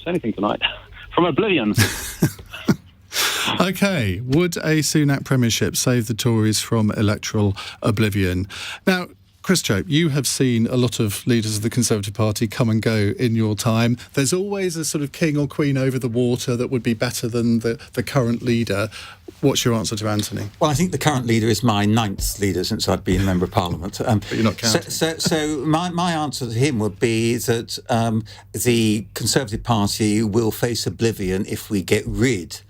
anything tonight. From oblivion. OK, would a Sunak premiership save the Tories from electoral oblivion? Now, Chris Chope, you have seen a lot of leaders of the Conservative Party come and go in your time. There's always a sort of king or queen over the water that would be better than the current leader. What's your answer to Anthony? Well, I think the current leader is my 9th leader since I've been Member of Parliament. But you're not counting. So my answer to him would be that the Conservative Party will face oblivion if we get rid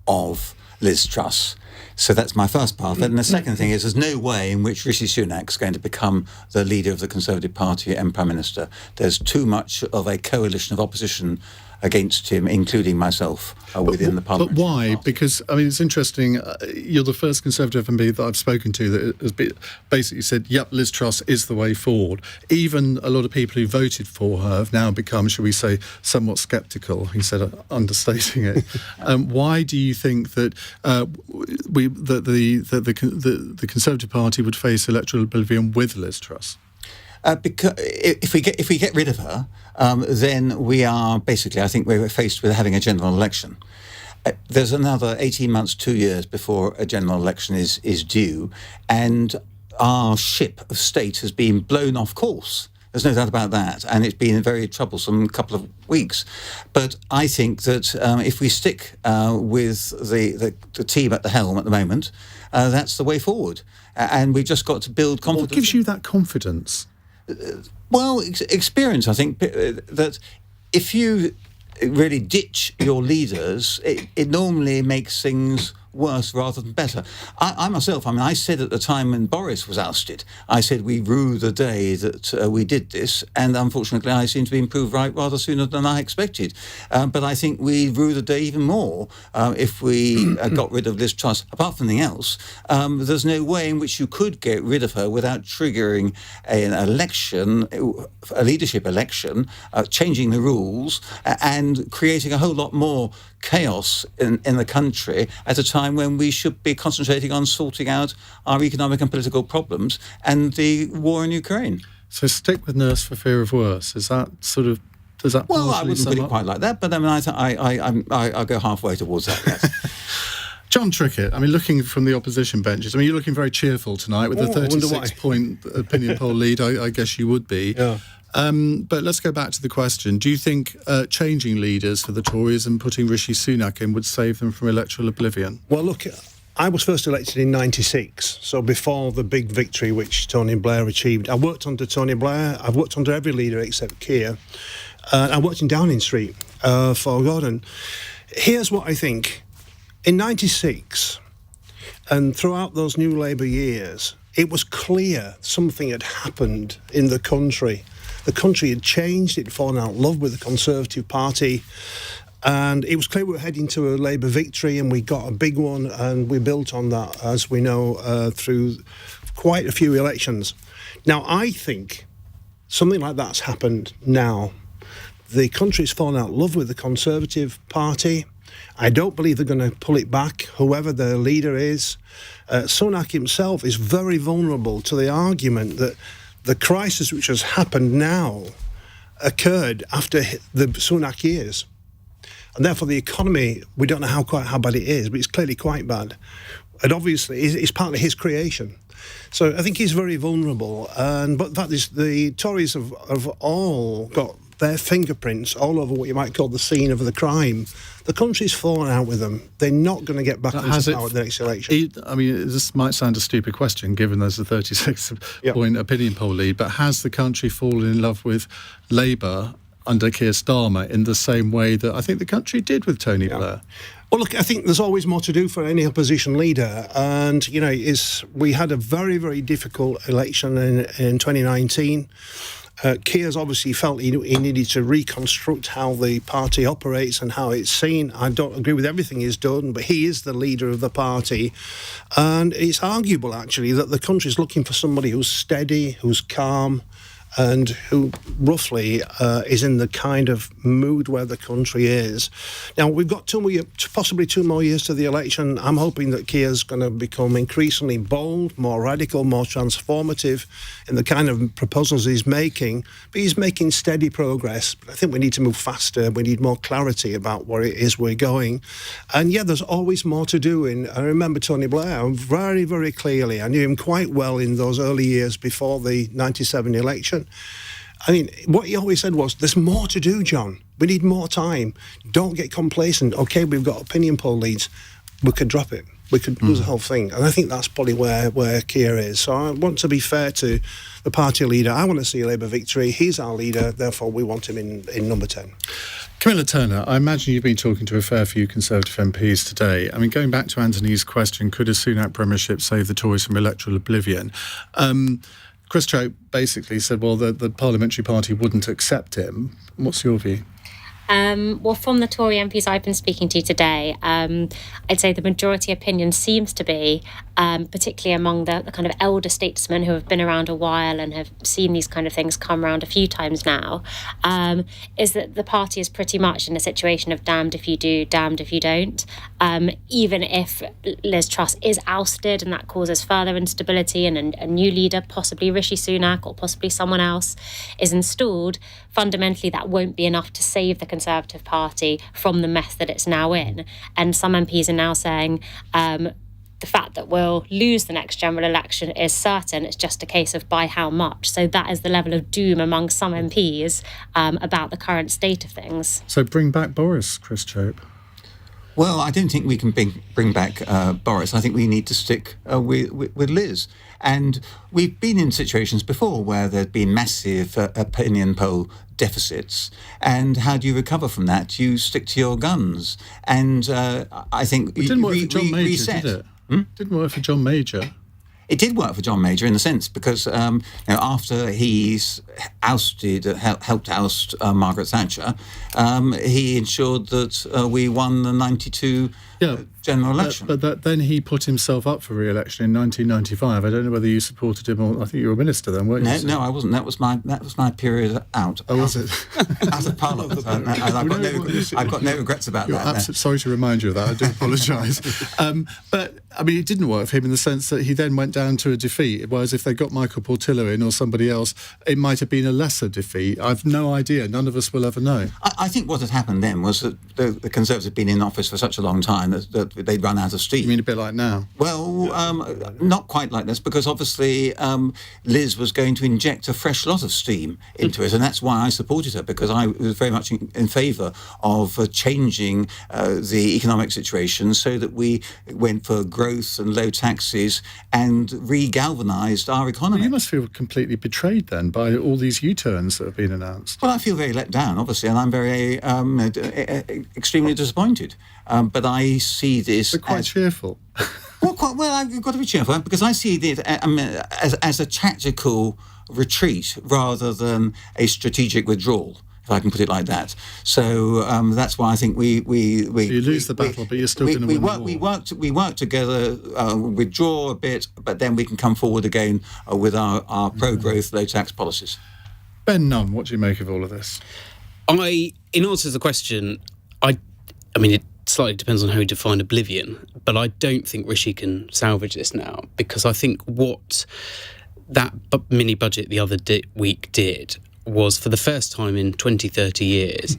of Liz Truss. So that's my first part. And the second thing is there's no way in which Rishi Sunak is going to become the leader of the Conservative Party and Prime Minister. There's too much of a coalition of opposition against him, including myself, within the Parliament. But why? Because, I mean, it's interesting. You're the first Conservative MP that I've spoken to that has basically said, yep, Liz Truss is the way forward. Even a lot of people who voted for her have now become, shall we say, somewhat sceptical. He said, understating it. Why do you think that the Conservative Party would face electoral oblivion with Liz Truss? Because if we get rid of her, then we are basically, I think we're faced with having a general election. There's another 18 months, 2 years before a general election is due, and our ship of state has been blown off course. There's no doubt about that, and it's been a very troublesome couple of weeks. But I think that if we stick with the team at the helm at the moment, that's the way forward. And we've just got to build confidence. What gives you that confidence? Well, experience, I think, that if you really ditch your leaders, it normally makes things worse rather than better. I myself, I said at the time when Boris was ousted, I said we rue the day that we did this, and unfortunately I seem to be proved right rather sooner than I expected. But I think we rue the day even more if we got rid of Liz Truss. Apart from anything else, there's no way in which you could get rid of her without triggering an election, a leadership election, changing the rules, and creating a whole lot more chaos in the country at a time when we should be concentrating on sorting out our economic and political problems and the war in Ukraine. So stick with nurse for fear of worse. Is that sort of, does that? Well, I wouldn't put it quite like that, but I go halfway towards that. Yes. John Trickett, looking from the opposition benches, you're looking very cheerful tonight with the 36-point opinion poll lead. I guess you would be. Yeah. But let's go back to the question. Do you think changing leaders for the Tories and putting Rishi Sunak in would save them from electoral oblivion? Well, look, I was first elected in 96, so before the big victory which Tony Blair achieved. I worked under Tony Blair. I've worked under every leader except Keir. I worked in Downing Street for Gordon. Here's what I think. In 96, and throughout those New Labour years, it was clear something had happened in the country. The country had changed, it had fallen out of love with the Conservative Party, and it was clear we were heading to a Labour victory, and we got a big one, and we built on that, as we know, through quite a few elections. Now, I think something like that's happened now. The country's fallen out of love with the Conservative Party. I don't believe they're going to pull it back, whoever their leader is. Sunak himself is very vulnerable to the argument that the crisis which has happened now occurred after the Sunak years. And therefore the economy, we don't know quite how bad it is, but it's clearly quite bad. And obviously it's partly his creation. So I think he's very vulnerable. But that is, the Tories have all got their fingerprints all over what you might call the scene of the crime. The country's fallen out with them. They're not going to get back into power at the next election. This might sound a stupid question, given there's a 36-point opinion poll lead, but has the country fallen in love with Labour under Keir Starmer in the same way that I think the country did with Tony Blair? Well, look, I think there's always more to do for any opposition leader. And, we had a very, very difficult election in 2019. Keir's obviously felt he needed to reconstruct how the party operates and how it's seen. I don't agree with everything he's done, but he is the leader of the party. And it's arguable, actually, that the country's looking for somebody who's steady, who's calm, and who roughly is in the kind of mood where the country is. Now, we've got possibly 2 more years to the election. I'm hoping that Keir's going to become increasingly bold, more radical, more transformative in the kind of proposals he's making. But he's making steady progress. But I think we need to move faster. We need more clarity about where it is we're going. And yeah, there's always more to do. I remember Tony Blair very, very clearly. I knew him quite well in those early years before the 97 election. I mean, what he always said was, there's more to do, John. We need more time. Don't get complacent. OK, we've got opinion poll leads. We could drop it. We could lose the whole thing. And I think that's probably where Keir is. So I want to be fair to the party leader. I want to see a Labour victory. He's our leader. Therefore, we want him in number 10. Camilla Turner, I imagine you've been talking to a fair few Conservative MPs today. I mean, going back to Anthony's question, could a Sunak premiership save the Tories from electoral oblivion? Chris Chope basically said, well, the parliamentary party wouldn't accept him. What's your view? Well, from the Tory MPs I've been speaking to today, I'd say the majority opinion seems to be, particularly among the kind of elder statesmen who have been around a while and have seen these kind of things come around a few times now, is that the party is pretty much in a situation of damned if you do, damned if you don't. Even if Liz Truss is ousted and that causes further instability and a new leader, possibly Rishi Sunak or possibly someone else, is installed, fundamentally that won't be enough to save the Conservative Party from the mess that it's now in. And some MPs are now saying the fact that we'll lose the next general election is certain. It's just a case of by how much. So that is the level of doom among some MPs about the current state of things. So bring back Boris, Chris Chope. Well, I don't think we can bring back Boris. I think we need to stick with Liz. And we've been in situations before where there's been massive opinion poll deficits. And how do you recover from that? You stick to your guns. And I think it didn't work for John Major, reset. did it? Didn't work for John Major. It did work for John Major in a sense because after he's helped oust Margaret Thatcher, he ensured that we won the 92 general election. But then he put himself up for re-election in 1995. I don't know whether you supported him or I think you were a minister then, weren't you? No, I wasn't. That was my period out. Oh, was it? Out of Parliament. I've got no regrets about that. Sorry to remind you of that. I do apologise. But I mean, it didn't work for him in the sense that he then went down to a defeat. Whereas if they got Michael Portillo in or somebody else, it might have been a lesser defeat. I've no idea. None of us will ever know. I think what had happened then was that the Conservatives had been in office for such a long time that they'd run out of steam. You mean a bit like now? Well, not quite like this, because obviously Liz was going to inject a fresh lot of steam into it, and that's why I supported her, because I was very much in favour of changing the economic situation so that we went for growth and low taxes and re-galvanised our economy. Well, you must feel completely betrayed then by all these U-turns that have been announced. Well, I feel very let down, obviously, and I'm very extremely disappointed. But I see this But quite cheerful. Well, I've got to be cheerful because I see it as a tactical retreat rather than a strategic withdrawal, if I can put it like that. So that's why I think we you lose the battle, but you're still going to win the war. We work together, withdraw a bit, but then we can come forward again with our pro-growth, low-tax policies. Ben Nunn, what do you make of all of this? In answer to the question, I mean, it slightly depends on how you define oblivion, but I don't think Rishi can salvage this now, because I think what that mini budget the other week did was, for the first time in 20, 30 years,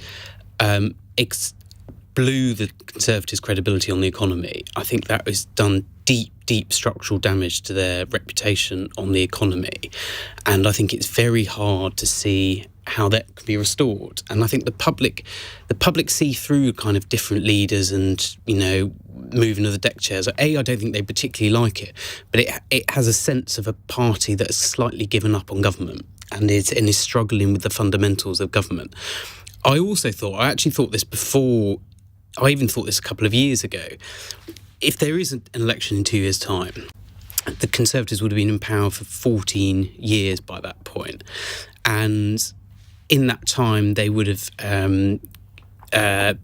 blew the Conservatives' credibility on the economy. I think that has done deep structural damage to their reputation on the economy. And I think it's very hard to see how that can be restored. And I think the public see through kind of different leaders and, moving of the deck chairs. I don't think they particularly like it, but it has a sense of a party that has slightly given up on government and is struggling with the fundamentals of government. I actually thought this before, I even thought this a couple of years ago. If there is an election in 2 years' time, the Conservatives would have been in power for 14 years by that point. And in that time, they would have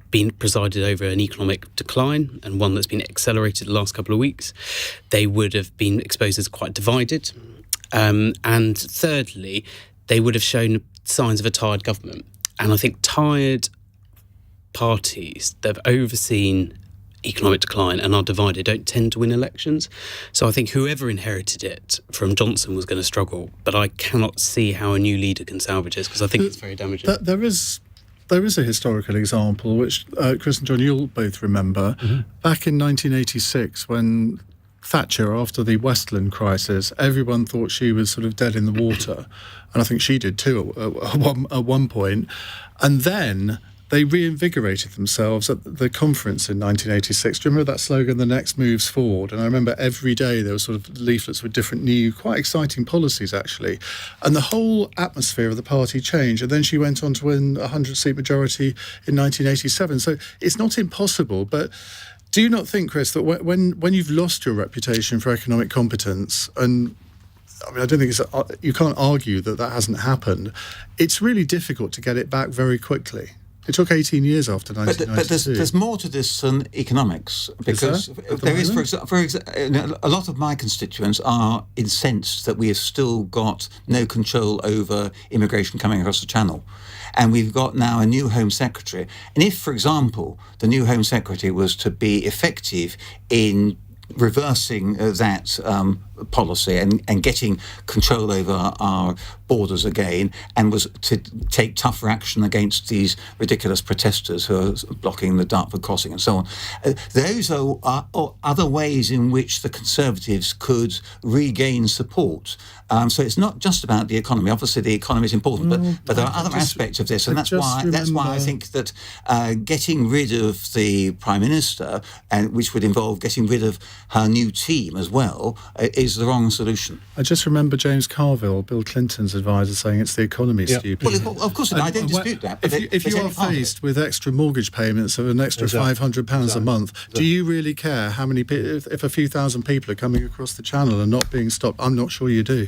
been presided over an economic decline, and one that's been accelerated the last couple of weeks. They would have been exposed as quite divided. And thirdly, they would have shown signs of a tired government. And I think tired parties that have overseen economic decline and are divided don't tend to win elections. So I think whoever inherited it from Johnson was going to struggle, but I cannot see how a new leader can salvage this, because I think it's very damaging. There is a historical example which Chris and John, you'll both remember. Back in 1986, when Thatcher, after the Westland crisis, everyone thought she was sort of dead in the water, and I think she did too at one point. And then they reinvigorated themselves at the conference in 1986. Do you remember that slogan, "The next moves forward"? And I remember every day there were sort of leaflets with different new, quite exciting policies, actually. And the whole atmosphere of the party changed. And then she went on to win a 100-seat majority in 1987. So it's not impossible, but do you not think, Chris, that when you've lost your reputation for economic competence, and I mean, I don't think you can't argue that hasn't happened, it's really difficult to get it back very quickly? It took 18 years after 1992. But there's more to this than economics, because there is, for example, a lot of my constituents are incensed that we have still got no control over immigration coming across the Channel. And we've got now a new Home Secretary. And if, for example, the new Home Secretary was to be effective in reversing that policy and getting control over our borders again, and was to take tougher action against these ridiculous protesters who are blocking the Dartford crossing and so on. Those are other ways in which the Conservatives could regain support. So it's not just about the economy. Obviously, the economy is important, but there are other aspects of this, and that's why I think that getting rid of the Prime Minister, and which would involve getting rid of her new team as well, is the wrong solution. I just remember James Carville, Bill Clinton's advisor, saying it's the economy, stupid. Well, of course, I don't dispute that. But if you are faced with extra mortgage payments of an extra £500 a month, do you really care how many if a few thousand people are coming across the Channel and not being stopped? I'm not sure you do.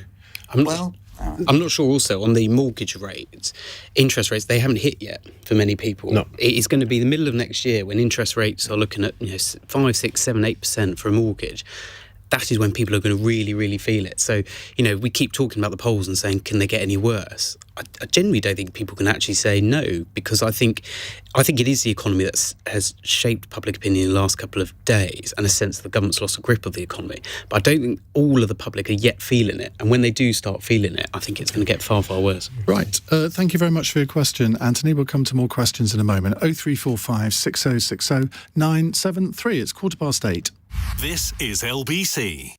I'm not sure also on the mortgage rates, interest rates, they haven't hit yet for many people. No. It is going to be the middle of next year when interest rates are looking at 5, 6, 7, 8% for a mortgage. That is when people are going to really, really feel it. So, we keep talking about the polls and saying, can they get any worse? I genuinely don't think people can actually say no, because I think it is the economy that has shaped public opinion in the last couple of days, and a sense that the government's lost a grip of the economy. But I don't think all of the public are yet feeling it. And when they do start feeling it, I think it's going to get far, far worse. Right. Thank you very much for your question, Anthony. We'll come to more questions in a moment. 0345 6060 973. It's 8:15. This is LBC.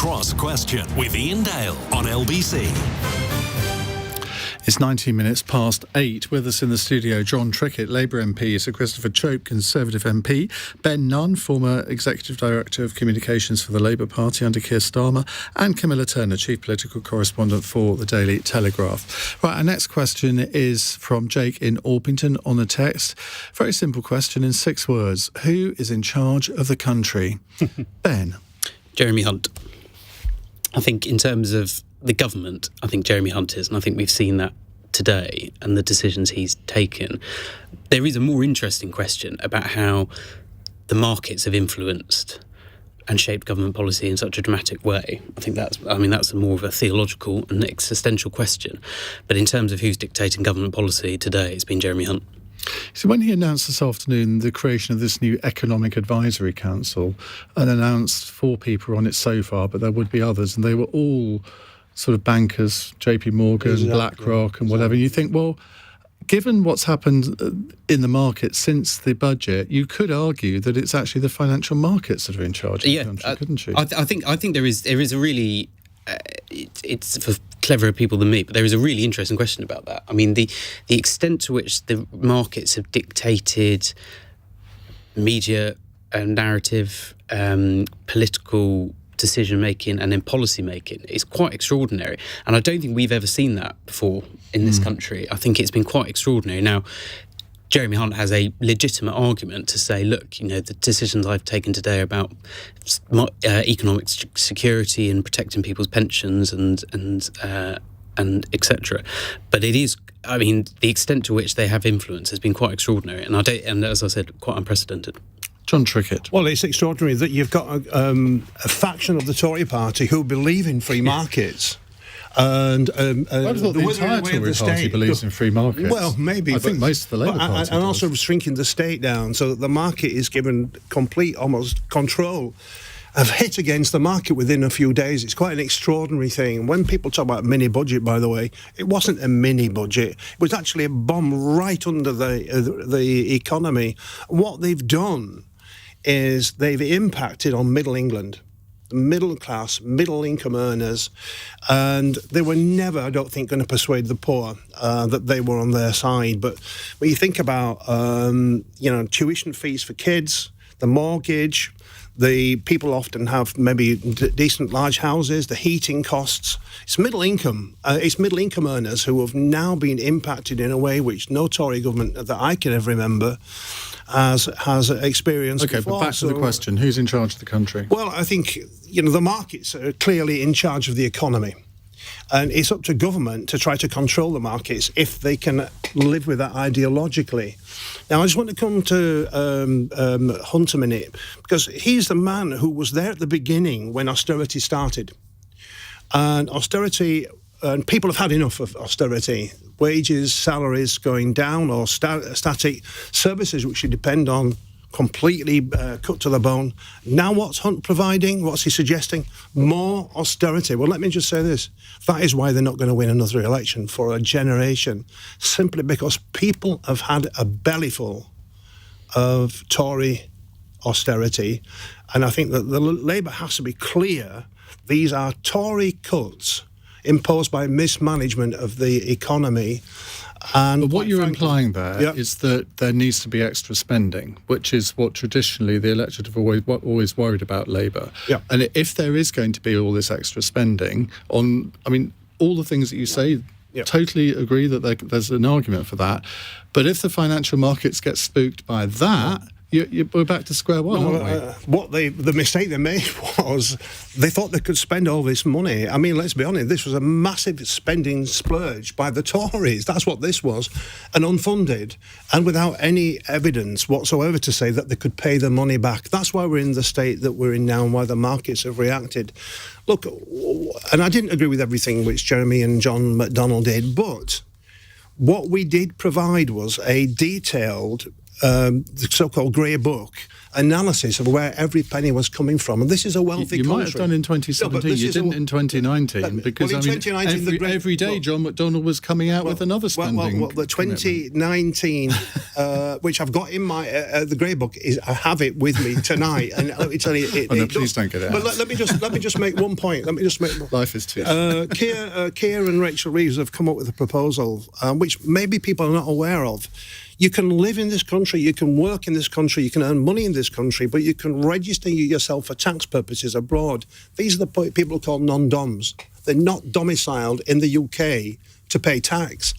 Cross Question with Iain Dale on LBC. It's 19 minutes past 8. With us in the studio, John Trickett, Labour MP, Sir Christopher Chope, Conservative MP, Ben Nunn, former Executive Director of Communications for the Labour Party under Keir Starmer, and Camilla Turner, Chief Political Correspondent for the Daily Telegraph. Right, our next question is from Jake in Orpington on the text. Very simple question in 6 words. Who is in charge of the country? Ben? Jeremy Hunt. I think in terms of the government, I think Jeremy Hunt is, and I think we've seen that today and the decisions he's taken. There is a more interesting question about how the markets have influenced and shaped government policy in such a dramatic way. I think that's more of a theological and existential question. But in terms of who's dictating government policy today, it's been Jeremy Hunt. So when he announced this afternoon the creation of this new Economic Advisory Council and announced 4 people on it so far, but there would be others, and they were all sort of bankers, JP Morgan, BlackRock and whatever. You think, well, given what's happened in the market since the budget, you could argue that it's actually the financial markets that are in charge of the country, couldn't you? I think there is a really... it's for cleverer people than me, but there is a really interesting question about that. I mean, the extent to which the markets have dictated media narrative, political decision-making and then policy-making is quite extraordinary. And I don't think we've ever seen that before in this country. I think it's been quite extraordinary. Now, Jeremy Hunt has a legitimate argument to say, look, you know, the decisions I've taken today about economic security and protecting people's pensions and etc. But it is, I mean, the extent to which they have influence has been quite extraordinary, and as I said, quite unprecedented. John Trickett. Well, it's extraordinary that you've got a faction of the Tory party who believe in free markets. And the entire Tory party believes in free markets. Well, maybe. I think most of the Labour Party and also shrinking the state down so that the market is given complete, almost control. Have hit against the market within a few days. It's quite an extraordinary thing. When people talk about mini budget, by the way, it wasn't a mini budget. It was actually a bomb right under the economy. What they've done is they've impacted on Middle England, the middle class, middle income earners, and they were never, I don't think, going to persuade the poor that they were on their side. But when you think about, tuition fees for kids, the mortgage, the people often have maybe decent large houses, the heating costs. It's middle income. It's middle income earners who have now been impacted in a way which no Tory government that I can ever remember has experienced before. But back to the question, who's in charge of the country? Well, I think, the markets are clearly in charge of the economy. And it's up to government to try to control the markets if they can live with that ideologically. Now, I just want to come to Hunt a minute, because he's the man who was there at the beginning when austerity started. And austerity, and people have had enough of austerity. Wages, salaries going down, or static services which you depend on completely cut to the bone. Now what's Hunt providing? What's he suggesting? More austerity. Well, let me just say this. That is why they're not going to win another election for a generation, simply because people have had a bellyful of Tory austerity. And I think that the Labour has to be clear. These are Tory cuts imposed by mismanagement of the economy. But what you're implying there is that there needs to be extra spending, which is what traditionally the electorate have always worried about Labour. Yeah. And if there is going to be all this extra spending on, all the things that you say, totally agree that there's an argument for that. But if the financial markets get spooked by that, we're back to square one, aren't we? The mistake they made was they thought they could spend all this money. Let's be honest, this was a massive spending splurge by the Tories. That's what this was, and unfunded, and without any evidence whatsoever to say that they could pay the money back. That's why we're in the state that we're in now and why the markets have reacted. Look, and I didn't agree with everything which Jeremy and John McDonnell did, but what we did provide was a detailed the so-called Grey Book analysis of where every penny was coming from. And this is a wealthy country. You might have done in 2017, you didn't in 2019, because every day John McDonnell was coming out with another spending. The 2019, which I've got in my the Grey Book, I have it with me tonight, and let me tell you, please don't get it out. But let me just make one point. Life is too. Keir and Rachel Reeves have come up with a proposal, which maybe people are not aware of. You can live in this country, you can work in this country, you can earn money in this country, but you can register yourself for tax purposes abroad. These are the people called non-doms. They're not domiciled in the UK to pay tax.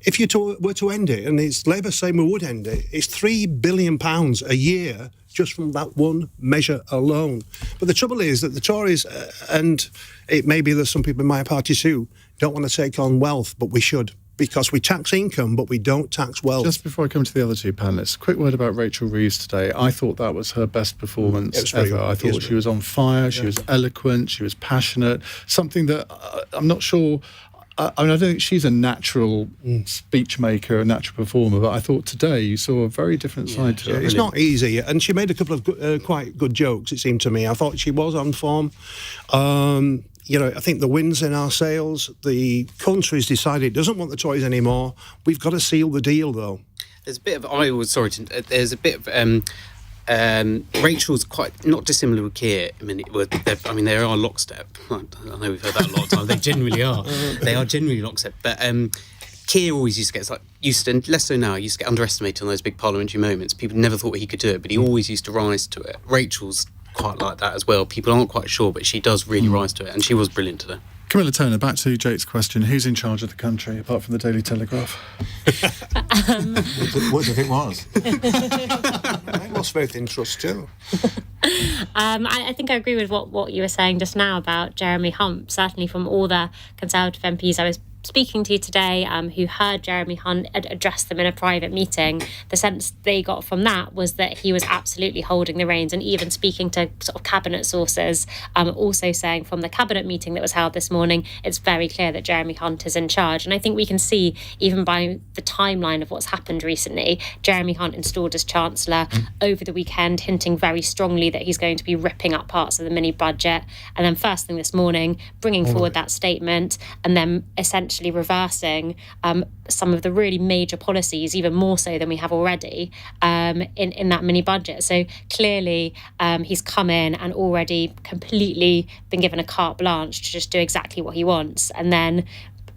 If you were to end it, and it's Labour saying we would end it, it's £3 billion a year just from that one measure alone. But the trouble is that the Tories, and it may be there's some people in my party too, don't want to take on wealth, but we should. Because we tax income, but we don't tax wealth. Just before I come to the other two panellists, a quick word about Rachel Reeves today. I thought that was her best performance ever. I thought she was on fire, she was eloquent, she was passionate, something that I'm not sure... I don't think she's a natural speech maker, a natural performer, but I thought today you saw a very different side to her. It's not easy, and she made a couple of quite good jokes, it seemed to me. I thought she was on form. I think the wind's in our sails. The country's decided it doesn't want the Tories anymore. We've got to seal the deal, though. There's a bit of... there's a bit of... Rachel's quite not dissimilar with Keir. They are lockstep. I know we've heard that a lot of times. They genuinely are. They are genuinely lockstep. But Keir always used to get, less so now, used to get underestimated on those big parliamentary moments. People never thought he could do it, but he always used to rise to it. Rachel's quite like that as well. People aren't quite sure, but she does really rise to it, and she was brilliant today. Camilla Turner, back to Jake's question. Who's in charge of the country, apart from the Daily Telegraph? What if it was? I lost faith in trust too. I think I agree with what you were saying just now about Jeremy Hunt. Certainly from all the Conservative MPs I was speaking to today, who heard Jeremy Hunt address them in a private meeting, the sense they got from that was that he was absolutely holding the reins, and even speaking to sort of cabinet sources, also saying from the cabinet meeting that was held this morning, it's very clear that Jeremy Hunt is in charge. And I think we can see, even by the timeline of what's happened recently, Jeremy Hunt installed as Chancellor over the weekend, hinting very strongly that he's going to be ripping up parts of the mini budget, and then first thing this morning bringing forward that statement, and then essentially reversing some of the really major policies, even more so than we have already in that mini budget. So clearly he's come in and already completely been given a carte blanche to just do exactly what he wants, and then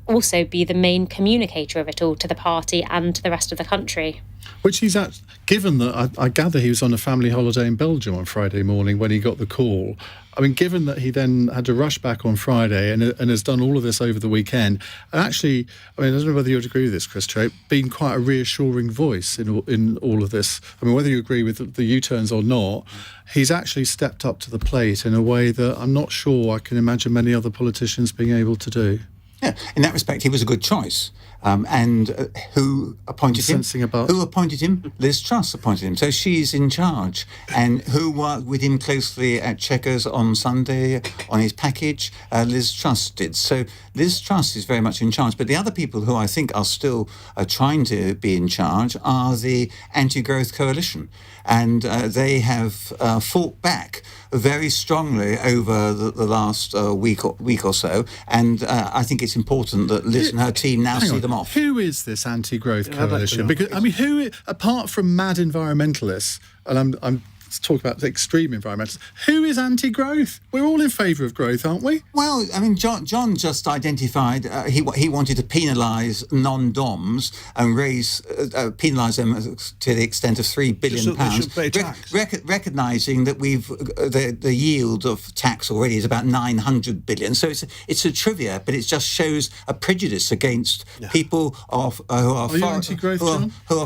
also be the main communicator of it all to the party and to the rest of the country. Which he's at, given that I gather he was on a family holiday in Belgium on Friday morning when he got the call. I mean, given that he then had to rush back on Friday and has done all of this over the weekend, and actually, I don't know whether you'd agree with this, Chris Chope, been quite a reassuring voice in all of this. I mean, whether you agree with the U-turns or not, he's actually stepped up to the plate in a way that I'm not sure I can imagine many other politicians being able to do. Yeah, in that respect, he was a good choice. Who appointed him? Who appointed him? Liz Truss appointed him. So she's in charge. And who worked with him closely at Chequers on Sunday on his package? Liz Truss did. So Liz Truss is very much in charge. But the other people who I think are still trying to be in charge are the anti-growth coalition. And they have fought back very strongly over the last week or so. And I think it's important that Liz and her team now see them off. Who is this anti-growth coalition? Because who, apart from mad environmentalists, and I'm talking about the extreme environmentalists, who is anti-growth? We're all in favour of growth, aren't we? Well, John just identified he wanted to penalise non-DOMs and penalise them to the extent of £3 billion, recognising that the yield of tax already is about 900 billion. So it's a trivia, but it just shows a prejudice against people who are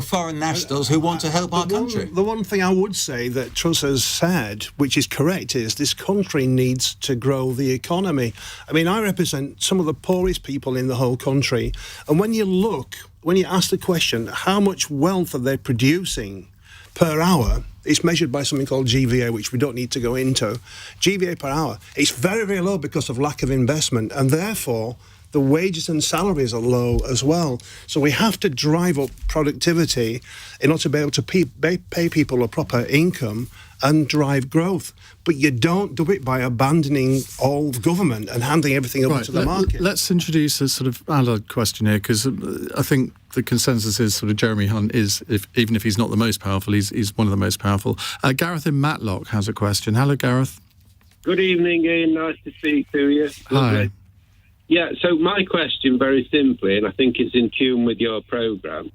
foreign nationals who want to help our country. The one thing I would say that Truss has said, which is correct, is this country needs to grow the economy. I mean, I represent some of the poorest people in the whole country, and when you ask the question, how much wealth are they producing per hour? It's measured by something called GVA, which we don't need to go into. GVA per hour, it's very, very low because of lack of investment, and therefore the wages and salaries are low as well. So we have to drive up productivity in order to be able to pay people a proper income and drive growth. But you don't do it by abandoning all government and handing everything over to the market. Let's introduce a sort of allied question here, because I think the consensus is sort of Jeremy Hunt is, even if he's not the most powerful, he's one of the most powerful. Gareth in Matlock has a question. Hello, Gareth. Good evening, Ian. Nice to speak to you. Hi. Yeah, so my question, very simply, and I think it's in tune with your programme,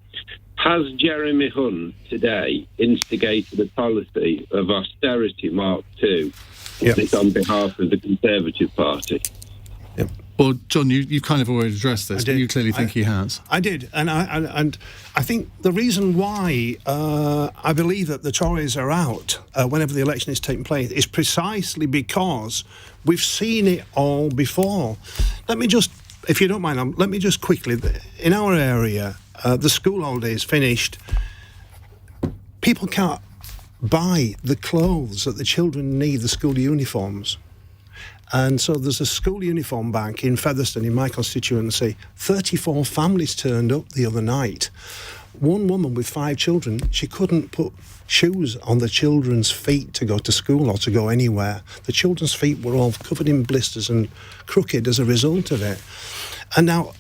has Jeremy Hunt today instigated a policy of austerity Mark II? Yep. It's on behalf of the Conservative Party. Yep. Well, John, you've kind of already addressed this, but did. you clearly think he has. I did, and I think the reason why I believe that the Tories are out whenever the election is taking place is precisely because we've seen it all before. Let me just, if you don't mind, let me just quickly, in our area, the school holiday is finished. People can't buy the clothes that the children need, the school uniforms. And so there's a school uniform bank in Featherstone, in my constituency. 34 families turned up the other night. One woman with 5 children, she couldn't put shoes on the children's feet to go to school or to go anywhere. The children's feet were all covered in blisters and crooked as a result of it. And now,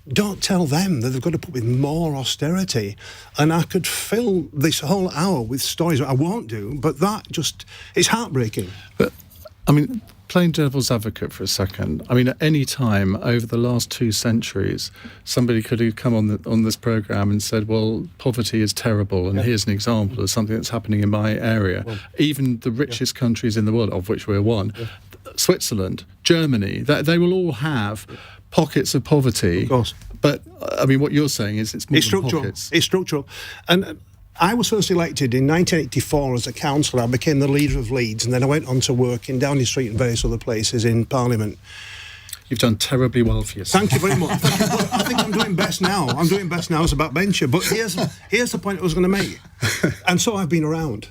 don't tell them that they've got to put with more austerity. And I could fill this whole hour with stories, I won't do, but that just, it's heartbreaking. But, I mean, playing devil's advocate for a second, I mean, at any time over the last 2 centuries, somebody could have come on this programme and said, well, poverty is terrible, and here's an example of something that's happening in my area. Well, even the richest countries in the world, of which we're one, Switzerland, Germany, they will all have pockets of poverty. Of course. But, I mean, what you're saying is it's more than structural. Pockets. It's structural. And I was first elected in 1984 as a councillor. I became the leader of Leeds, and then I went on to work in Downing Street and various other places in Parliament. You've done terribly well for yourself. Thank you very much. I think I'm doing best now. I'm doing best now as a backbencher. But here's the point I was going to make. And so I've been around,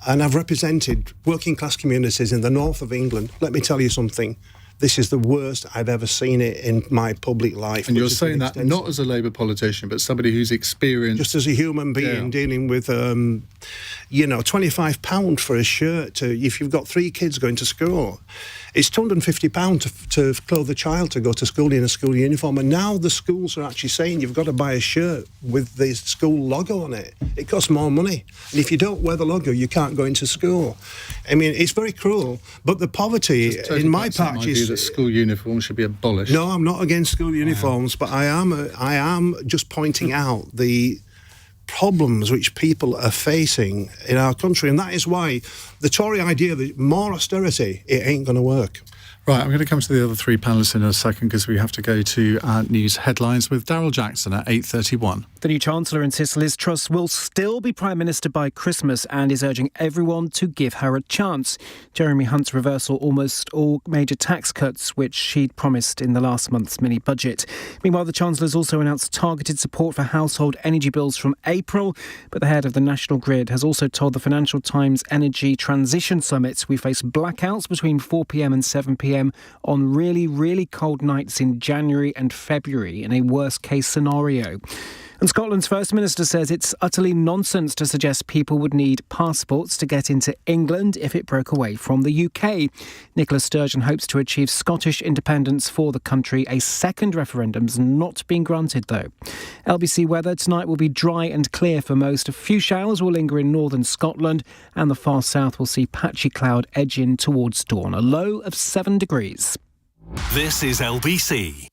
and I've represented working class communities in the north of England. Let me tell you something. This is the worst I've ever seen it in my public life. And you're saying that not as a Labour politician, but somebody who's experienced... Just as a human being dealing with, £25 for a shirt if you've got 3 kids going to school. It's £250 to clothe a child to go to school in a school uniform. And now the schools are actually saying you've got to buy a shirt with the school logo on it. It costs more money. And if you don't wear the logo, you can't go into school. I mean, it's very cruel. But the poverty in my patch is... that school uniforms should be abolished. No, I'm not against school uniforms, but I am just pointing out the problems which people are facing in our country, and that is why the Tory idea that more austerity, it ain't going to work. Right, I'm going to come to the other 3 panellists in a second because we have to go to our news headlines with Daryl Jackson at 8:31. The new Chancellor insists Liz Truss will still be Prime Minister by Christmas and is urging everyone to give her a chance. Jeremy Hunt's reversal almost all major tax cuts, which she'd promised in the last month's mini-budget. Meanwhile, the Chancellor's also announced targeted support for household energy bills from April, but the head of the National Grid has also told the Financial Times Energy Transition Summit we face blackouts between 4pm and 7pm on really, really cold nights in January and February in a worst-case scenario. And Scotland's First Minister says it's utterly nonsense to suggest people would need passports to get into England if it broke away from the UK. Nicola Sturgeon hopes to achieve Scottish independence for the country. A second referendum's not been granted, though. LBC weather tonight will be dry and clear for most. A few showers will linger in northern Scotland, and the far south will see patchy cloud edge in towards dawn. A low of 7 degrees. This is LBC.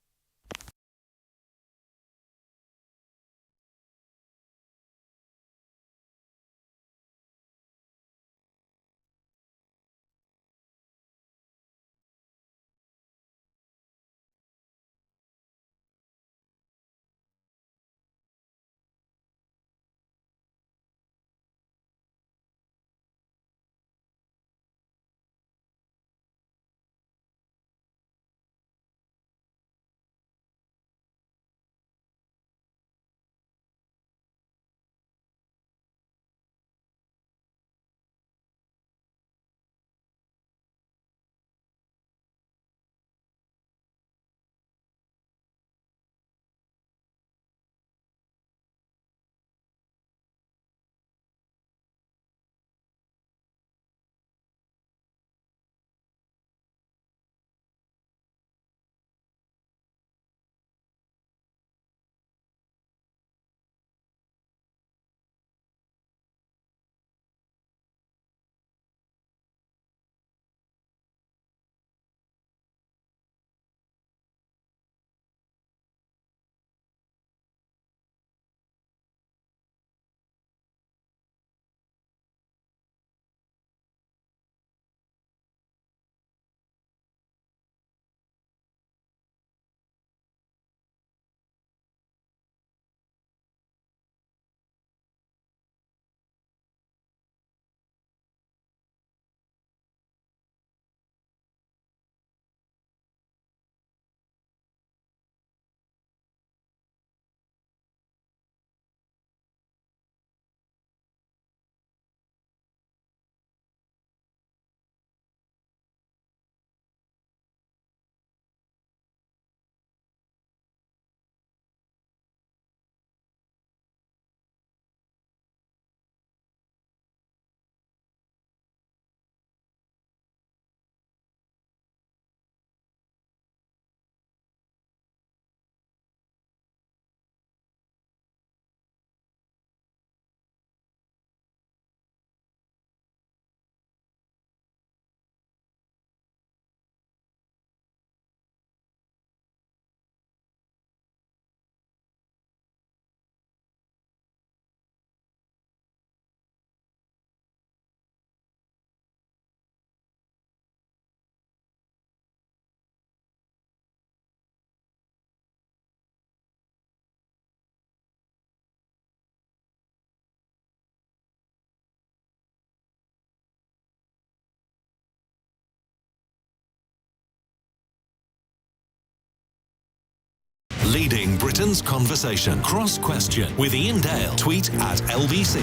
Leading Britain's conversation. Cross Question with Iain Dale. Tweet at LBC.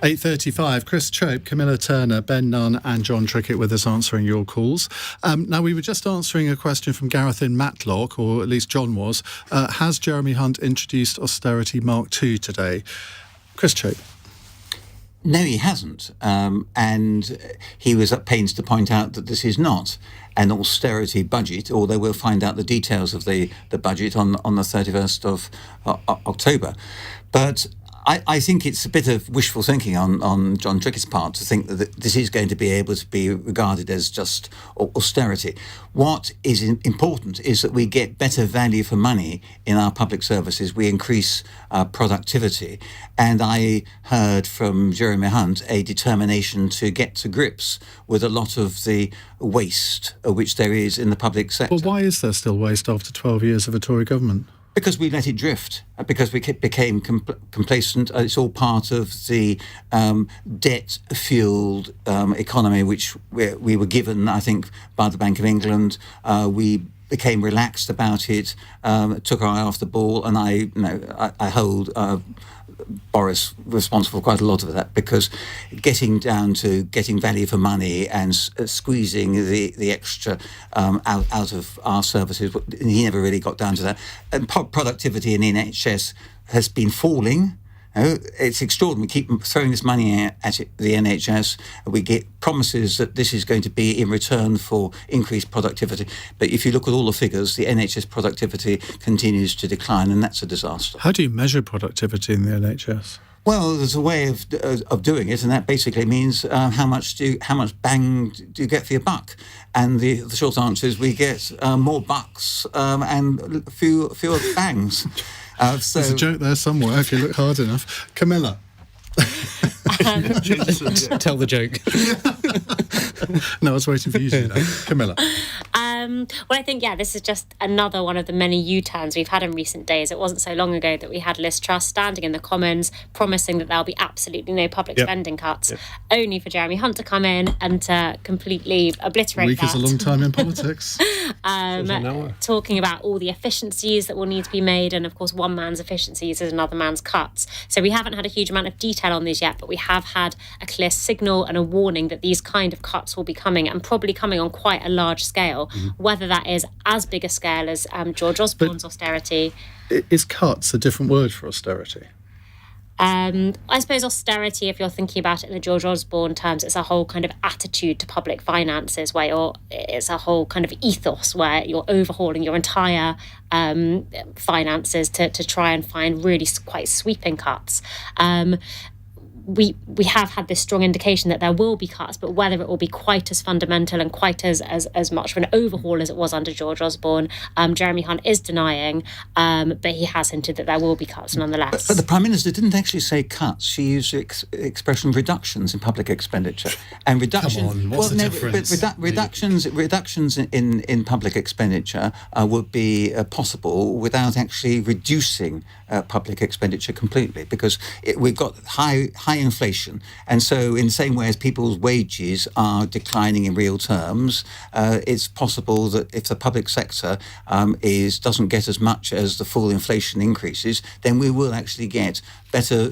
8:35, Chris Chope, Camilla Turner, Ben Nunn and John Trickett with us answering your calls. Now, we were just answering a question from Gareth in Matlock, or at least John was. Has Jeremy Hunt introduced austerity Mark II today? Chris Chope. No, he hasn't. And he was at pains to point out that this is not an austerity budget, although we'll find out the details of the budget on the 31st of October. But I think it's a bit of wishful thinking on John Trickett's part to think that this is going to be able to be regarded as just austerity. What is important is that we get better value for money in our public services. We increase productivity. And I heard from Jeremy Hunt a determination to get to grips with a lot of the waste which there is in the public sector. Well, why is there still waste after 12 years of a Tory government? Because we let it drift, because we became complacent. It's all part of the debt-fueled economy which we were given, I think, by the Bank of England. We became relaxed about it, took our eye off the ball, and I hold Boris responsible for quite a lot of that, because getting down to getting value for money and squeezing the extra out of our services, he never really got down to that. And productivity in the NHS has been falling. It's extraordinary. We keep throwing this money at the NHS. We get promises that this is going to be in return for increased productivity. But if you look at all the figures, the NHS productivity continues to decline, and that's a disaster. How do you measure productivity in the NHS? Well, there's a way of doing it, and that basically means how much bang do you get for your buck? And the short answer is we get more bucks and fewer bangs. There's a joke there somewhere if you look hard enough. Camilla. Tell the joke. No, I was waiting for you to do that. Camilla. Well, I think, this is just another one of the many U-turns we've had in recent days. It wasn't so long ago that we had Liz Truss standing in the Commons promising that there'll be absolutely no public spending cuts, only for Jeremy Hunt to come in and to completely obliterate Week that. is a long time in politics. Talking about all the efficiencies that will need to be made, and of course one man's efficiencies is another man's cuts. So we haven't had a huge amount of detail on these yet, but we have had a clear signal and a warning that these kind of cuts will be coming, and probably coming on quite a large scale. Whether that is as big a scale as George Osborne's austerity. Is cuts a different word for austerity? I suppose austerity, if you're thinking about it in the George Osborne terms, it's a whole kind of attitude to public finances, where it's a whole kind of ethos where you're overhauling your entire finances to try and find really quite sweeping cuts. We have had this strong indication that there will be cuts, but whether it will be quite as fundamental and quite as much of an overhaul as it was under George Osborne, Jeremy Hunt is denying, but he has hinted that there will be cuts nonetheless. But the Prime Minister didn't actually say cuts. She used the expression reductions in public expenditure. And reduction. Come on, what's the difference? Reductions in public expenditure would be possible without actually reducing public expenditure completely, because we've got high inflation, and so in the same way as people's wages are declining in real terms, it's possible that if the public sector doesn't get as much as the full inflation increases, then we will actually get better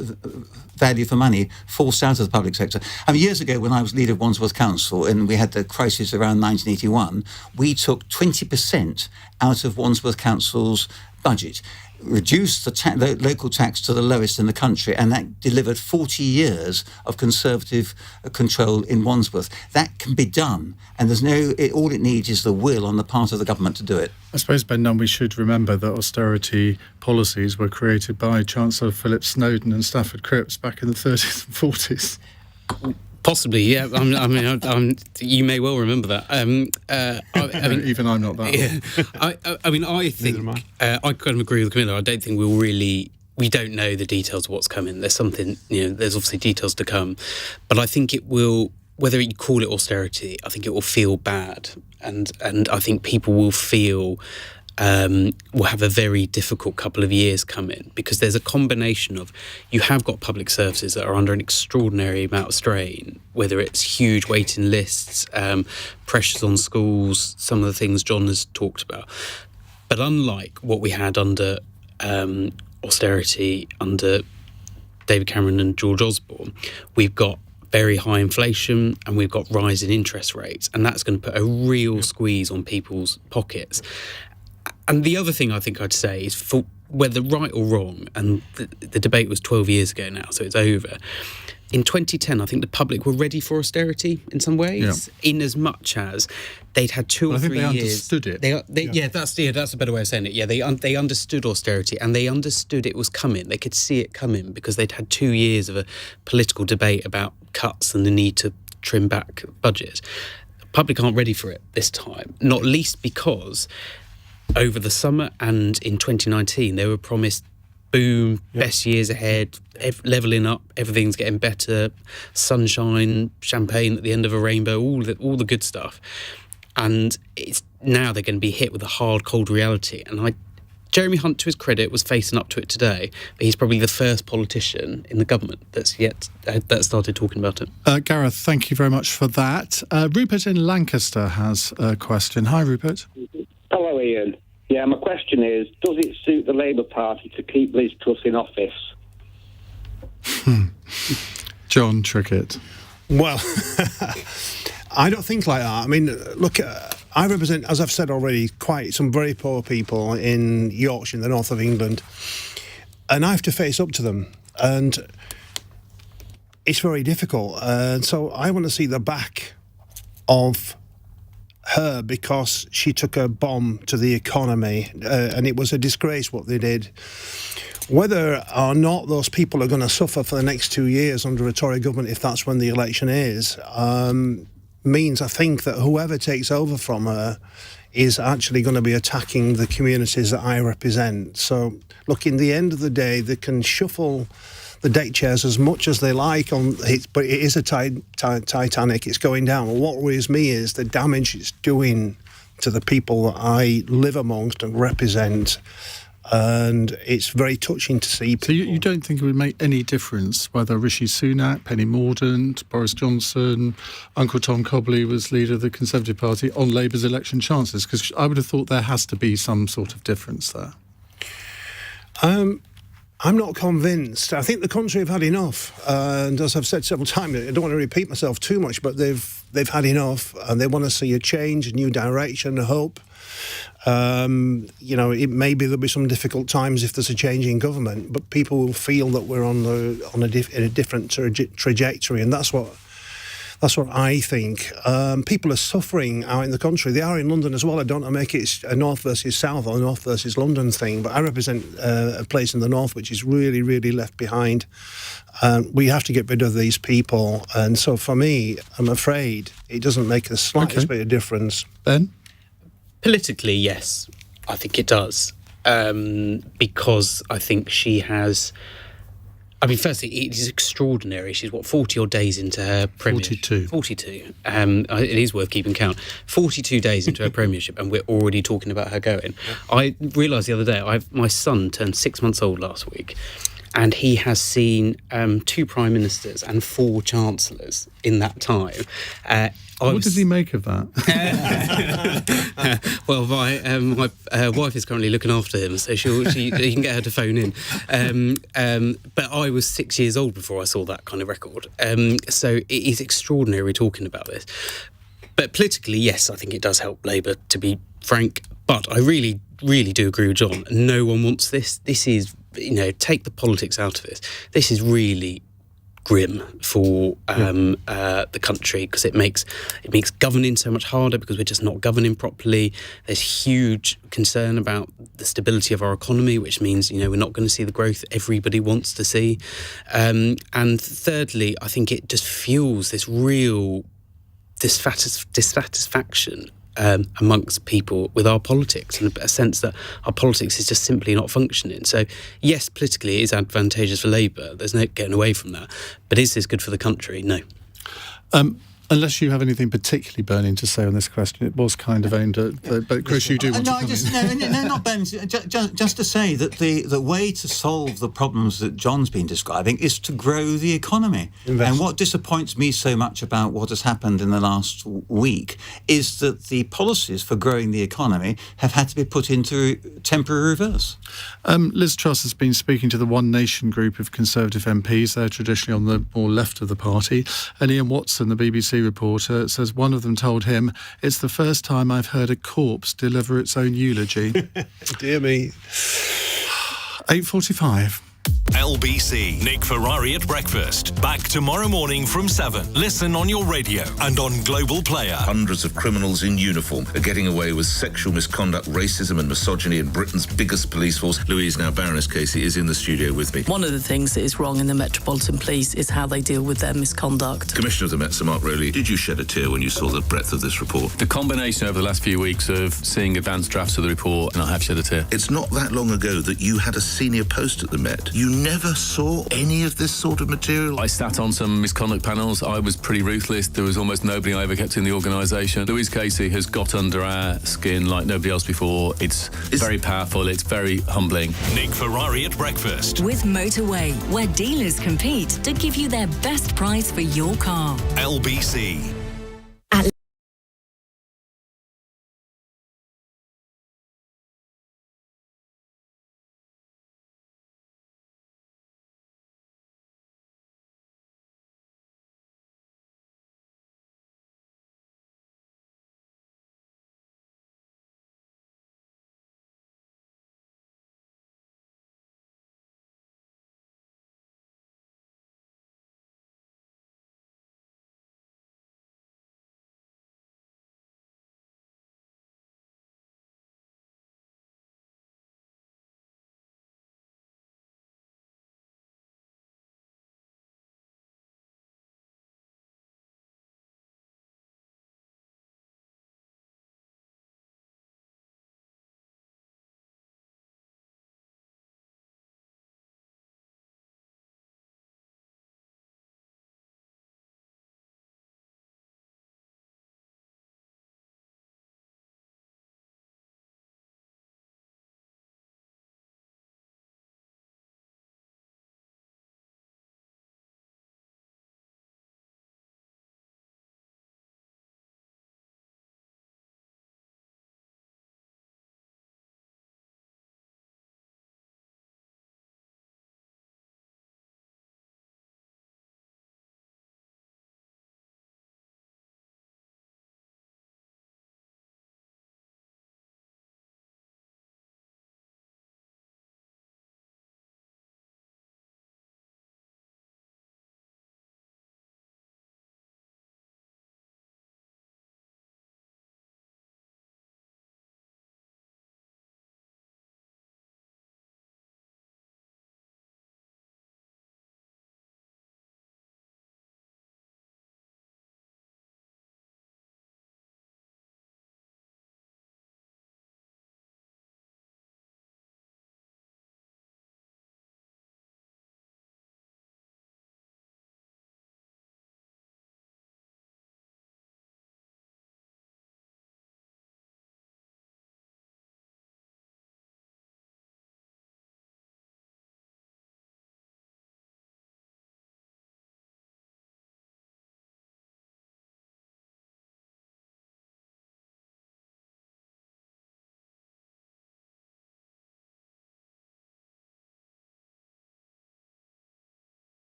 value for money forced out of the public sector. Years ago, when I was leader of Wandsworth Council and we had the crisis around 1981, we took 20% out of Wandsworth Council's budget, reduced the local tax to the lowest in the country, and that delivered 40 years of Conservative control in Wandsworth. That can be done, and all it needs is the will on the part of the government to do it. I suppose, Ben Nunn, we should remember that austerity policies were created by Chancellor Philip Snowden and Stafford Cripps back in the 30s and 40s. Possibly, yeah. I mean, you may well remember that. Even I'm not that. Yeah. I think I kind of agree with Camilla. I don't think we don't know the details of what's coming. There's something, there's obviously details to come, but I think it will. Whether you call it austerity, I think it will feel bad, and I think people will feel. Will have a very difficult couple of years coming, because there's a combination of, you have got public services that are under an extraordinary amount of strain, whether it's huge waiting lists, pressures on schools, some of the things John has talked about. But unlike what we had under austerity under David Cameron and George Osborne, we've got very high inflation and we've got rising interest rates, and that's going to put a real squeeze on people's pockets. And the other thing I think I'd say is, for whether right or wrong, and the debate was 12 years ago now, so it's over. In 2010, I think the public were ready for austerity in some ways, in as much as they'd had 2 or 3 years. I think they understood it. That's a better way of saying it. Yeah, they understood austerity, and they understood it was coming. They could see it coming because they'd had 2 years of a political debate about cuts and the need to trim back budgets. The public aren't ready for it this time, not least because over the summer and in 2019, they were promised boom, best years ahead, levelling up, everything's getting better, sunshine, champagne at the end of a rainbow, all the good stuff. And it's now they're going to be hit with a hard, cold reality. And Jeremy Hunt, to his credit, was facing up to it today, but he's probably the first politician in the government that started talking about it. Gareth, thank you very much for that. Rupert in Lancaster has a question. Hi, Rupert. Hello, Ian. Yeah, my question is, does it suit the Labour Party to keep Liz Truss in office? John Trickett. Well, I don't think like that. I mean, look, I represent, as I've said already, quite some very poor people in Yorkshire, in the north of England, and I have to face up to them, and it's very difficult. And so I want to see the back of her, because she took a bomb to the economy, and it was a disgrace what they did. Whether or not those people are going to suffer for the next 2 years under a Tory government, if that's when the election is, means I think that whoever takes over from her is actually going to be attacking the communities that I represent. So, look, in the end of the day, they can shuffle the deck chairs as much as they like, but it is a Titanic. It's going down. And what worries me is the damage it's doing to the people that I live amongst and represent. And it's very touching to see people. So you don't think it would make any difference whether Rishi Sunak, Penny Mordaunt, Boris Johnson, Uncle Tom Cobley was leader of the Conservative Party on Labour's election chances? Because I would have thought there has to be some sort of difference there. I'm not convinced. I think the country have had enough, and as I've said several times, I don't want to repeat myself too much, but they've had enough, and they want to see a change, a new direction, a hope. It may be there'll be some difficult times if there's a change in government, but people will feel that we're on a different trajectory, and that's what I think. People are suffering out in the country. They are in London as well. I don't make it a north versus south or a north versus London thing, but I represent a place in the north which is really, really left behind. We have to get rid of these people. And so for me, I'm afraid it doesn't make the slightest bit of difference. Ben? Politically, yes, I think it does. Because I think she has... I mean, firstly, it is extraordinary. She's, 40-odd days into her premiership? 42. It is worth keeping count. 42 days into her premiership, and we're already talking about her going. I realised the other day, my son turned 6 months old last week, and he has seen 2 prime ministers and 4 chancellors in that time. What does he make of that? Well, my wife is currently looking after him, so you can get her to phone in. But I was 6 years old before I saw that kind of record. So it is extraordinary talking about this. But politically, yes, I think it does help Labour, to be frank. But I really, really do agree with John. No one wants this. This is, take the politics out of this. This is really grim for the country, because it makes governing so much harder, because we're just not governing properly. There's huge concern about the stability of our economy, which means we're not going to see the growth everybody wants to see. And thirdly, I think it just fuels this real dissatisfaction amongst people with our politics, and a sense that our politics is just simply not functioning. So yes, politically it is advantageous for Labour, there's no getting away from that, but is this good for the country? No. Unless you have anything particularly burning to say on this question, it was kind of aimed at. But Chris, you do want to come in. No, not burning. Just to say that the way to solve the problems that John's been describing is to grow the economy. And what disappoints me so much about what has happened in the last week is that the policies for growing the economy have had to be put into temporary reverse. Liz Truss has been speaking to the One Nation group of Conservative MPs. They're traditionally on the more left of the party. And Ian Watson, the BBC reporter, says one of them told him, "It's the first time I've heard a corpse deliver its own eulogy." Dear me. 8:45. LBC. Nick Ferrari at breakfast. Back tomorrow morning from 7. Listen on your radio and on Global Player. Hundreds of criminals in uniform are getting away with sexual misconduct, racism and misogyny in Britain's biggest police force. Louise, now Baroness Casey, is in the studio with me. One of the things that is wrong in the Metropolitan Police is how they deal with their misconduct. Commissioner of the Met, Sir Mark Rowley, did you shed a tear when you saw the breadth of this report? The combination over the last few weeks of seeing advanced drafts of the report, and I have shed a tear. It's not that long ago that you had a senior post at the Met. You never saw any of this sort of material. I sat on some misconduct panels. I was pretty ruthless. There was almost nobody I ever kept in the organisation. Louise Casey has got under our skin like nobody else before. It's very powerful. It's very humbling. Nick Ferrari at breakfast. With Motorway, where dealers compete to give you their best price for your car. LBC.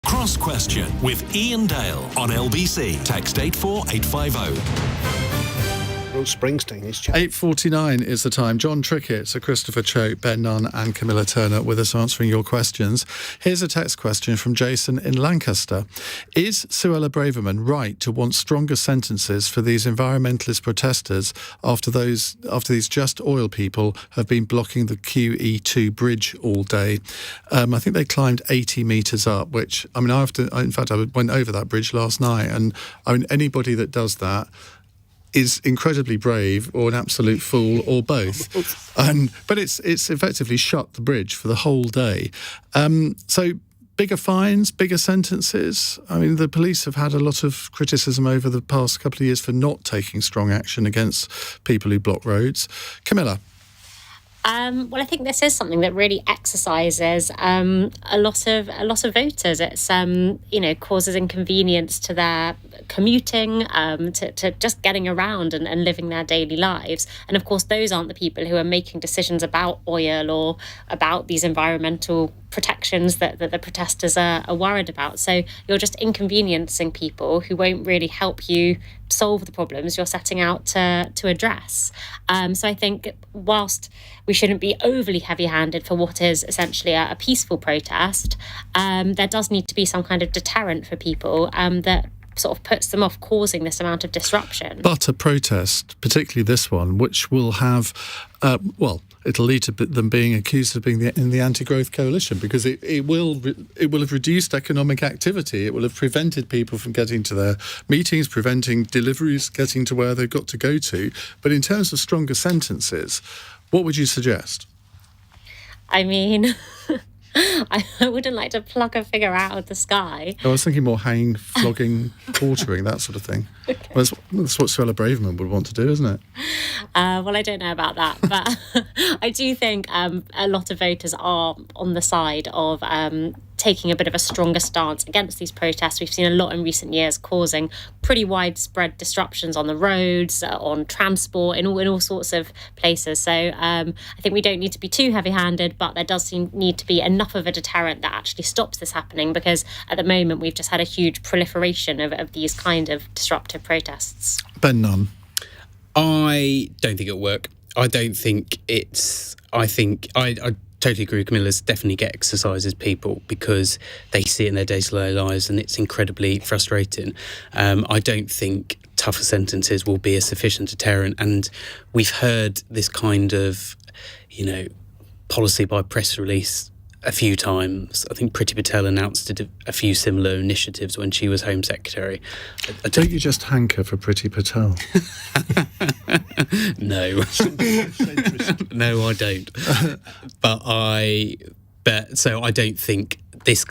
Cross Question with Iain Dale on LBC. Text 84850. Bruce Springsteen. 8:49 is the time. John Trickett, Sir Christopher Chope, Ben Nunn and Camilla Turner with us answering your questions. Here's a text question from Jason in Lancaster. Is Suella Braverman right to want stronger sentences for these environmentalist protesters after these Just Oil people have been blocking the QE2 bridge all day? I think they climbed 80 metres up, which, I mean, I went over that bridge last night, and I mean, anybody that does that is incredibly brave or an absolute fool or both. But it's effectively shut the bridge for the whole day. So bigger fines, bigger sentences. I mean, the police have had a lot of criticism over the past couple of years for not taking strong action against people who block roads. Camilla? Well, I think this is something that really exercises a lot of voters. It's causes inconvenience to their commuting, to just getting around and living their daily lives. And of course, those aren't the people who are making decisions about oil or about these environmental protections that the protesters are worried about. So you're just inconveniencing people who won't really help you solve the problems you're setting out to address. So I think whilst we shouldn't be overly heavy-handed for what is essentially a peaceful protest, there does need to be some kind of deterrent for people that sort of puts them off causing this amount of disruption. But a protest, particularly this one, which will have, it'll lead to them being accused of being in the anti-growth coalition, because it will have reduced economic activity. It will have prevented people from getting to their meetings, preventing deliveries getting to where they've got to go to. But in terms of stronger sentences, what would you suggest? I mean, I wouldn't like to pluck a figure out of the sky. I was thinking more hanging, flogging, quartering, that sort of thing. Okay. Well, that's what Suella Braverman would want to do, isn't it? Well, I don't know about that, but I do think a lot of voters are on the side of taking a bit of a stronger stance against these protests. We've seen a lot in recent years causing pretty widespread disruptions on the roads, on transport, in all sorts of places. So I think we don't need to be too heavy-handed, but there does need to be enough of a deterrent that actually stops this happening, because at the moment we've just had a huge proliferation of these kind of disruptive protests. Ben Nunn. I don't think it'll work. I totally agree with Camilla. This definitely exercises people because they see it in their day-to-day lives and it's incredibly frustrating. I don't think tougher sentences will be a sufficient deterrent, and we've heard this kind of, policy by press release a few times. I think Priti Patel announced a few similar initiatives when she was Home Secretary. Don't you just hanker for Priti Patel? No. No, I don't. So I don't think this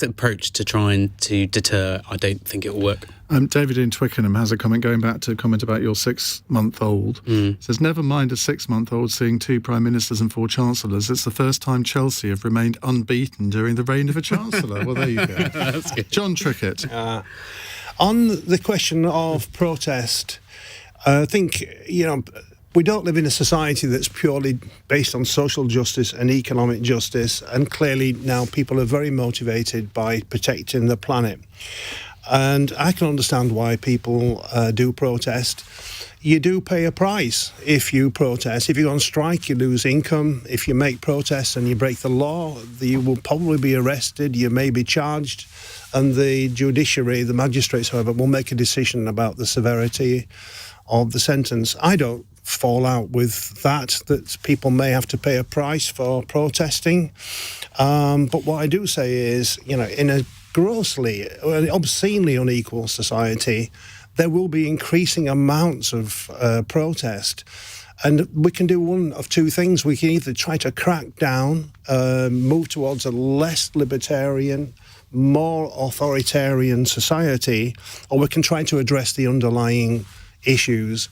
approach to trying to deter, I don't think it will work. David in Twickenham has a comment, going back to a comment about your 6-month-old. Says, never mind a 6-month-old seeing 2 prime ministers and 4 chancellors. It's the first time Chelsea have remained unbeaten during the reign of a chancellor. Well, there you go. That's good. John Trickett. On the question of protest, I think, we don't live in a society that's purely based on social justice and economic justice, and clearly now people are very motivated by protecting the planet. And I can understand why people do protest. You do pay a price if you protest. If you go on strike, you lose income. If you make protests and you break the law, you will probably be arrested. You may be charged. And the judiciary, the magistrates, however, will make a decision about the severity of the sentence. I don't fall out with that people may have to pay a price for protesting. But what I do say is, in a grossly, obscenely unequal society, there will be increasing amounts of protest. And we can do one of two things. We can either try to crack down, move towards a less libertarian, more authoritarian society, or we can try to address the underlying issues.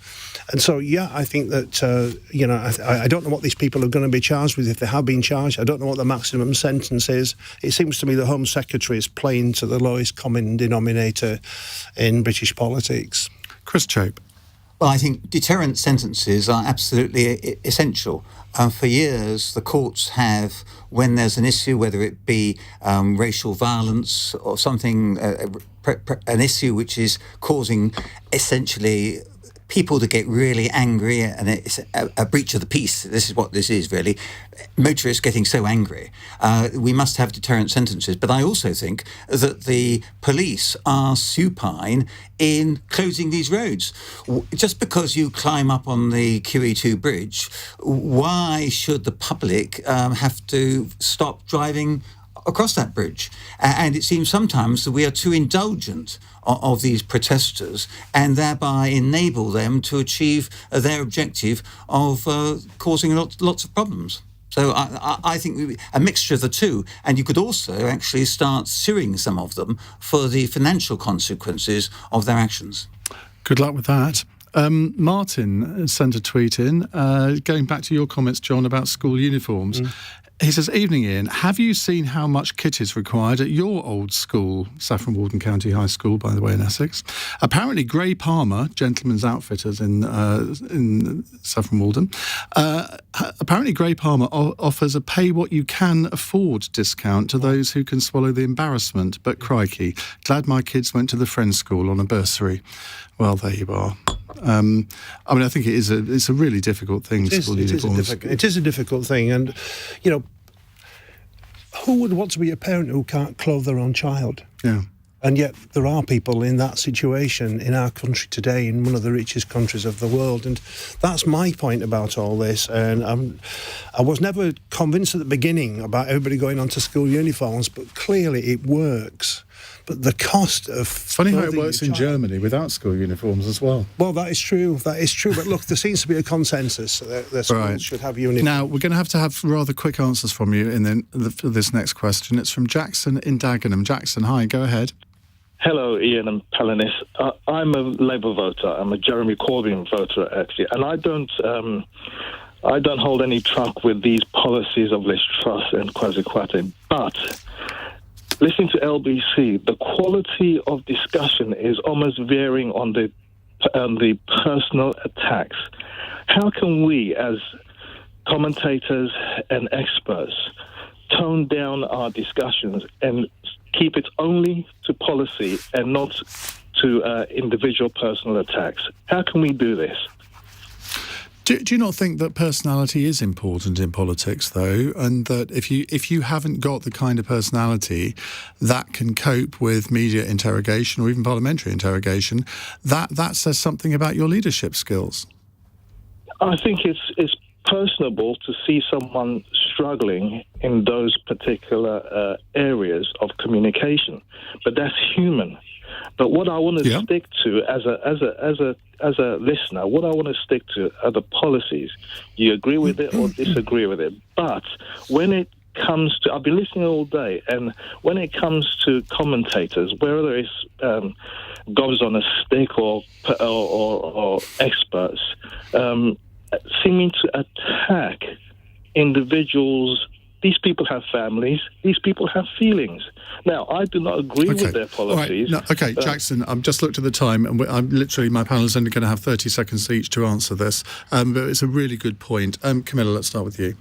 And so, I think that, I don't know what these people are going to be charged with, if they have been charged. I don't know what the maximum sentence is. It seems to me the Home Secretary is playing to the lowest common denominator in British politics. Chris Chope. Well, I think deterrent sentences are absolutely essential. For years, the courts have, when there's an issue, whether it be racial violence or something, an issue which is causing essentially people that get really angry, and it's a breach of the peace. This is what this is, really. Motorists getting so angry. We must have deterrent sentences. But I also think that the police are supine in closing these roads. Just because you climb up on the QE2 bridge, why should the public have to stop driving across that bridge? And it seems sometimes that we are too indulgent of these protesters and thereby enable them to achieve their objective of causing lots of problems. So I think a mixture of the two, and you could also actually start suing some of them for the financial consequences of their actions. Good luck with that. Martin sent a tweet in, going back to your comments, John, about school uniforms. He says, "Evening, Ian. Have you seen how much kit is required at your old school, Saffron Walden County High School, by the way, in Essex? Apparently, Gray Palmer, gentlemen's outfitters in Saffron Walden, apparently Gray Palmer offers a pay-what-you-can-afford discount to those who can swallow the embarrassment. But crikey, glad my kids went to the Friends School on a bursary." Well, there you are. I mean, I think it's a really difficult thing. It is a difficult thing, and you know, who would want to be a parent who can't clothe their own child? Yeah. And yet there are people in that situation in our country today, in one of the richest countries of the world, and that's my point about all this. And I was never convinced at the beginning about everybody going on to school uniforms, but clearly it works. But the cost of... Funny how it works in Germany without school uniforms as well. Well, that is true. But look, there seems to be a consensus that schools should have uniforms. Now, we're going to have rather quick answers from you for this next question. It's from Jackson in Dagenham. Jackson, hi, go ahead. Hello, Ian and Palanis. I'm a Labour voter. I'm a Jeremy Corbyn voter, actually, and I don't hold any truck with these policies of Liz Truss and Kwasi Kwarteng, but listening to LBC, the quality of discussion is almost varying on the personal attacks. How can we, as commentators and experts, tone down our discussions and keep it only to policy and not to individual personal attacks? How can we do this? Do you not think that personality is important in politics, though, and that if you haven't got the kind of personality that can cope with media interrogation or even parliamentary interrogation, that says something about your leadership skills? I think it's personable to see someone struggling in those particular areas of communication, but that's human. But what I want to stick to as a listener, what I want to stick to are the policies. You agree with it or disagree with it. But when it comes to, I've been listening all day, and when it comes to commentators, whether it's gobs on a stick or experts, seeming to attack individuals. These people have families. These people have feelings. Now, I do not agree with their policies. Right. Jackson, I've just looked at the time, and my panel is only going to have 30 seconds each to answer this. But it's a really good point. Camilla, let's start with you.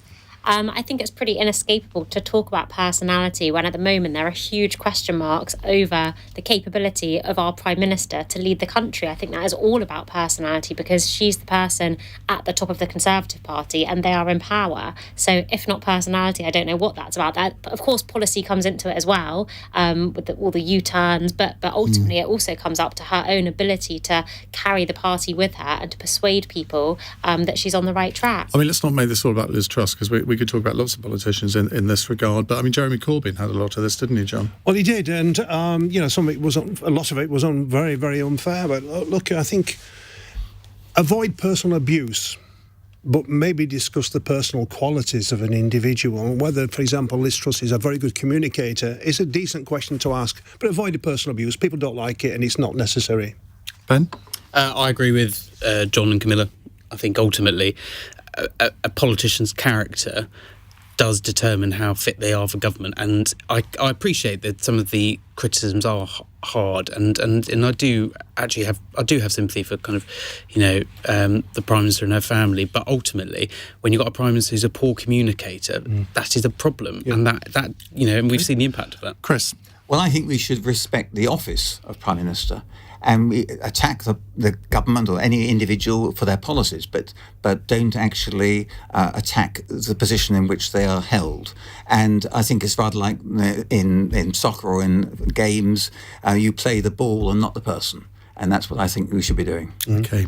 I think it's pretty inescapable to talk about personality when at the moment there are huge question marks over the capability of our Prime Minister to lead the country. I think that is all about personality because she's the person at the top of the Conservative Party and they are in power. So if not personality, I don't know what that's about. Of course, policy comes into it as well with all the U-turns, but ultimately it also comes up to her own ability to carry the party with her and to persuade people that she's on the right track. I mean, let's not make this all about Liz Truss because we could talk about lots of politicians in this regard, but I mean, Jeremy Corbyn had a lot of this, didn't he, John? Well, he did, and some of it was a lot of it was very, very unfair. But look, I think avoid personal abuse, but maybe discuss the personal qualities of an individual. Whether, for example, Liz Truss is a very good communicator is a decent question to ask, but avoid the personal abuse. People don't like it, and it's not necessary. Ben? I agree with John and Camilla. I think ultimately a politician's character does determine how fit they are for government, and I appreciate that some of the criticisms are hard, and I do have sympathy for kind of the Prime Minister and her family, but ultimately when you've got a Prime Minister who's a poor communicator, that is a problem, and that and we've seen the impact of that. Chris? Well, I think we should respect the office of Prime Minister. and we attack the government or any individual for their policies, but don't actually attack the position in which they are held. And I think it's rather like in soccer or in games, you play the ball and not the person. And that's what I think we should be doing. Okay.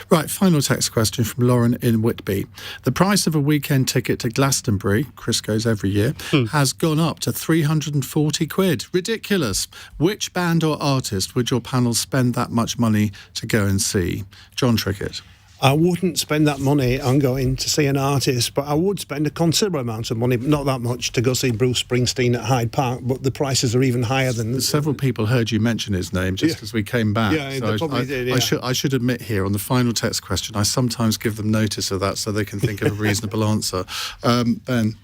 Right, final text question from Lauren in Whitby. The price of a weekend ticket to Glastonbury, Chris goes every year, has gone up to 340 quid. Ridiculous. Which band or artist would your panel spend that much money to go and see? John Trickett. I wouldn't spend that money on going to see an artist, but I would spend a considerable amount of money, but not that much, to go see Bruce Springsteen at Hyde Park, but the prices are even higher than... Several people heard you mention his name just as we came back. Yeah, they probably did, yeah. I should admit here, on the final text question, I sometimes give them notice of that so they can think of a reasonable answer. Ben?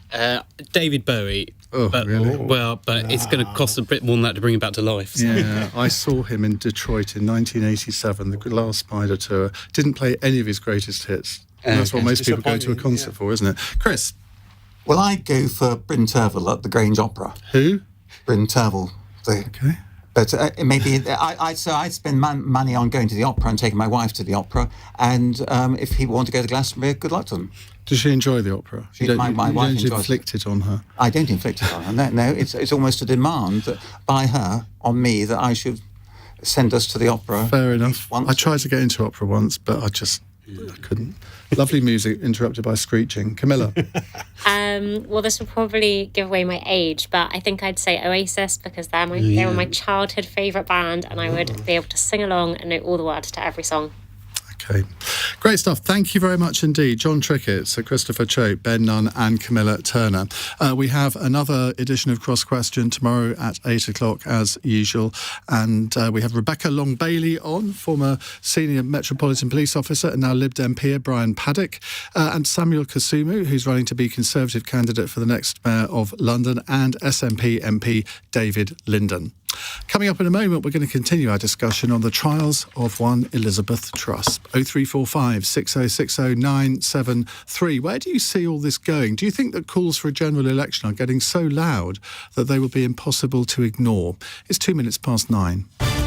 David Bowie. Oh, but, really? Well, but it's going to cost a bit more than that to bring him back to life. So. Yeah, I saw him in Detroit in 1987, the last Spider tour. Didn't play any of his greatest hits. That's what most people go to a concert for, isn't it? Chris? Well, I'd go for Bryn Terfel at the Grange Opera. Who? Bryn Terfel. Okay. But maybe I'd spend money on going to the opera and taking my wife to the opera. And if people want to go to Glastonbury, good luck to them. Does she enjoy the opera? My wife enjoys it. You don't inflict it on her? I don't inflict it on her. No, it's almost a demand by her on me that I should send us to the opera. Fair enough. I tried to get into opera once, but I couldn't. Lovely music interrupted by screeching. Camilla? Well, this will probably give away my age, but I think I'd say Oasis, because they were my childhood favourite band, and I would be able to sing along and know all the words to every song. Okay. Great stuff. Thank you very much indeed. John Trickett, Sir Christopher Chope, Ben Nunn and Camilla Turner. We have another edition of Cross Question tomorrow at 8 o'clock as usual. And we have Rebecca Long-Bailey on, former senior Metropolitan Police officer and now Lib Dem peer Brian Paddock, and Samuel Kasumu, who's running to be Conservative candidate for the next Mayor of London, and SNP MP David Linden. Coming up in a moment, we're going to continue our discussion on the trials of one Elizabeth Truss. 0345 6060 973. Where do you see all this going? Do you think that calls for a general election are getting so loud that they will be impossible to ignore? It's 9:02.